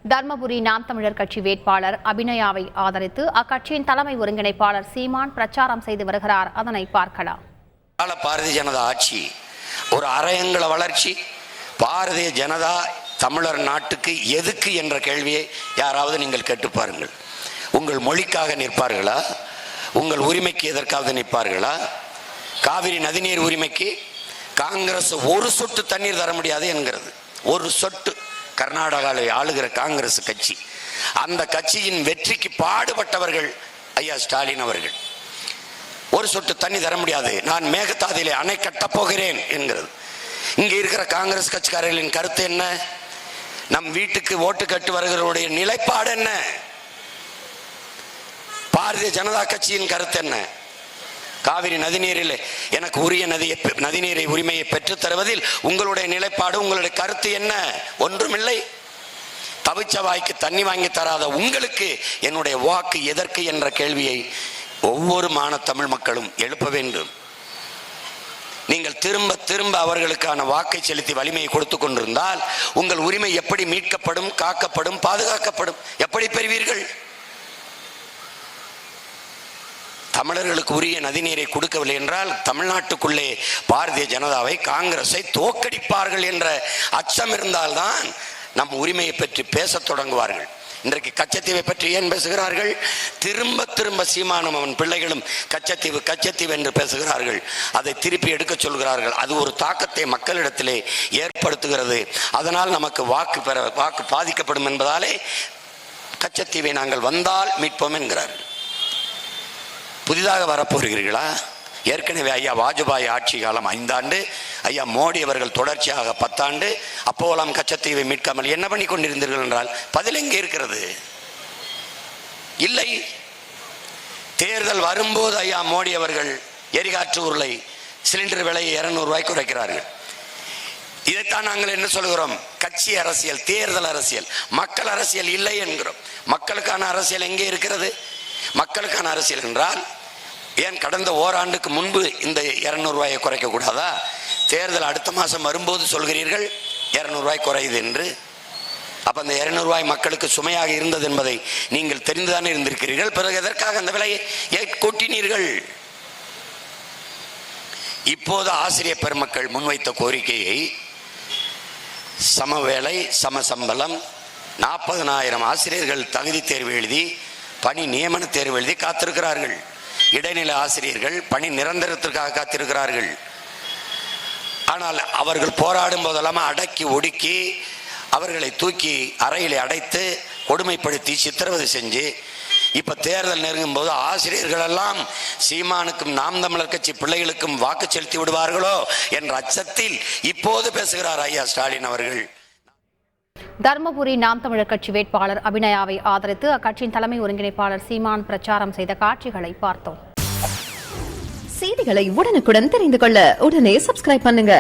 தர்மபுரி நாம் தமிழர் கட்சி வேட்பாளர் அபிநயாவை ஆதரித்து அக்கட்சியின் தலைமை ஒருங்கிணைப்பாளர் சீமான் பிரச்சாரம் செய்து வருகிறார். அதனை பார்க்கலாம். பாரதிய ஜனதா ஆட்சி ஒரு அரையங்கள வளர்ச்சி. பாரதிய ஜனதா தமிழர் நாட்டுக்கு எதுக்கு என்ற கேள்வியை யாராவது நீங்கள் கேட்டு பாருங்கள். உங்கள் மொழிக்காக நிற்பார்களா? உங்கள் உரிமைக்கு எதற்காவது நிற்பார்களா? காவிரி நதிநீர் உரிமைக்கு காங்கிரஸ் ஒரு சொட்டு தண்ணீர் தர முடியாது என்கிறது. ஒரு சொட்டு. கர்நாடகாவில் ஆளுகிற காங்கிரஸ் கட்சி, அந்த கட்சியின் வெற்றிக்கு பாடுபட்டவர்கள் ஐயா ஸ்டாலின் அவர்கள். ஒரு சொட்டு தண்ணி தர முடியாது, நான் மேகதாதியிலே அணை கட்டப் போகிறேன் என்கிறது. இங்க இருக்கிற காங்கிரஸ் கட்சிக்காரர்களின் கருத்து என்ன? நம் வீட்டுக்கு ஓட்டு கட்டு வருகிறவருடைய நிலைப்பாடு என்ன? பாரதிய ஜனதா கட்சியின் கருத்து என்ன? காவிரி நதிநீரில் எனக்கு உரிய நதிநீரை உரிமையை பெற்றுத் தருவதில் உங்களுடைய நிலைப்பாடு, உங்களுடைய கருத்து என்ன? ஒன்றுமில்லை. தவிச்ச வாய்க்கு தண்ணி வாங்கி தராத உங்களுக்கு என்னுடைய வாக்கு எதற்கு என்ற கேள்வியை ஒவ்வொரு தமிழ் மக்களும் எழுப்ப வேண்டும். நீங்கள் திரும்ப திரும்ப அவர்களுக்கான வாக்கை செலுத்தி வலிமையை கொடுத்து கொண்டிருந்தால் உங்கள் உரிமை எப்படி மீட்கப்படும், காக்கப்படும், பாதுகாக்கப்படும்? எப்படி பெறுவீர்கள்? தமிழர்களுக்கு உரிய நதிநீரை கொடுக்கவில்லை என்றால் தமிழ்நாட்டுக்குள்ளே பாரதிய ஜனதாவை, காங்கிரஸை தோற்கடிப்பார்கள் என்ற அச்சம் இருந்தால்தான் நம் உரிமையை பற்றி பேச தொடங்குவார்கள். இன்றைக்கு கச்சத்தீவை பற்றி ஏன் பேசுகிறார்கள்? திரும்ப திரும்ப சீமானும் அவன் பிள்ளைகளும் கச்சத்தீவு கச்சத்தீவு என்று பேசுகிறார்கள். அதை திருப்பி எடுக்க சொல்கிறார்கள். அது ஒரு தாக்கத்தை மக்களிடத்திலே ஏற்படுத்துகிறது. அதனால் நமக்கு வாக்கு பாதிக்கப்படும் என்பதாலே கச்சத்தீவை நாங்கள் வந்தால் மீட்போம் என்கிறார்கள். புதிதாக வரப்போகிறீர்களா? ஏற்கனவே ஐயா வாஜ்பாய் ஆட்சி காலம் 5 ஆண்டு, ஐயா மோடி அவர்கள் தொடர்ச்சியாக 10 ஆண்டு. அப்போலாம் கச்சத்தீவை மீட்காமல் என்ன பண்ணி கொண்டிருந்தீர்கள் என்றால் பதில் எங்கே இருக்கிறது? இல்லை. தேர்தல் வரும்போது ஐயா மோடி அவர்கள் எரிகாற்று உருளை சிலிண்டர் விலையை 200 ரூபாய்க்கு குறைக்கிறார்கள். இதைத்தான் நாங்கள் என்ன சொல்கிறோம்? கட்சி அரசியல், தேர்தல் அரசியல், மக்கள் அரசியல் இல்லை என்கிறோம். மக்களுக்கான அரசியல் எங்கே இருக்கிறது? மக்களுக்கான அரசியல் என்றால் ஏன் கடந்த ஓராண்டுக்கு முன்பு இந்த 200 ரூபாயை குறைக்க கூடாதா? தேர்தல் அடுத்த மாதம் வரும்போது சொல்கிறீர்கள் 200 ரூபாய் குறையுது என்று. அப்ப அந்த 200 ரூபாய் மக்களுக்கு சுமையாக இருந்தது என்பதை நீங்கள் தெரிந்துதானே இருந்திருக்கிறீர்கள். பிறகு எதற்காக அந்த விலையை கூட்டினீர்கள்? இப்போது ஆசிரியர் பெருமக்கள் முன்வைத்த கோரிக்கையை சம வேலை சம சம்பளம் 40,000 ஆசிரியர்கள் தகுதி தேர்வு எழுதி பணி நியமன தேர்வு எழுதி காத்திருக்கிறார்கள். இடைநிலை ஆசிரியர்கள் பணி நிரந்தரத்திற்காக காத்திருக்கிறார்கள். ஆனால் அவர்கள் போராடும் போதெல்லாம் அடக்கி ஒடுக்கி அவர்களை தூக்கி அறையிலே அடைத்து கொடுமைப்படுத்தி சித்திரவதை செஞ்சு இப்ப தேர்தல் நெருங்கும் போது ஆசிரியர்கள் எல்லாம் சீமானுக்கும் நாம் தமிழர் கட்சி பிள்ளைகளுக்கும் வாக்கு செலுத்தி விடுவார்களோ என்ற அச்சத்தில் இப்போது பேசுகிறார் ஐயா ஸ்டாலின் அவர்கள். தர்மபுரி நாம் தமிழர் கட்சி வேட்பாளர் அபிநயாவை ஆதரித்து அக்கட்சியின் தலைமை ஒருங்கிணைப்பாளர் சீமான் பிரச்சாரம் செய்த காட்சிகளை பார்த்தோம். செய்திகளை உடனுக்குடன் தெரிந்து கொள்ள உடனே சப்ஸ்கிரைப் பண்ணுங்க.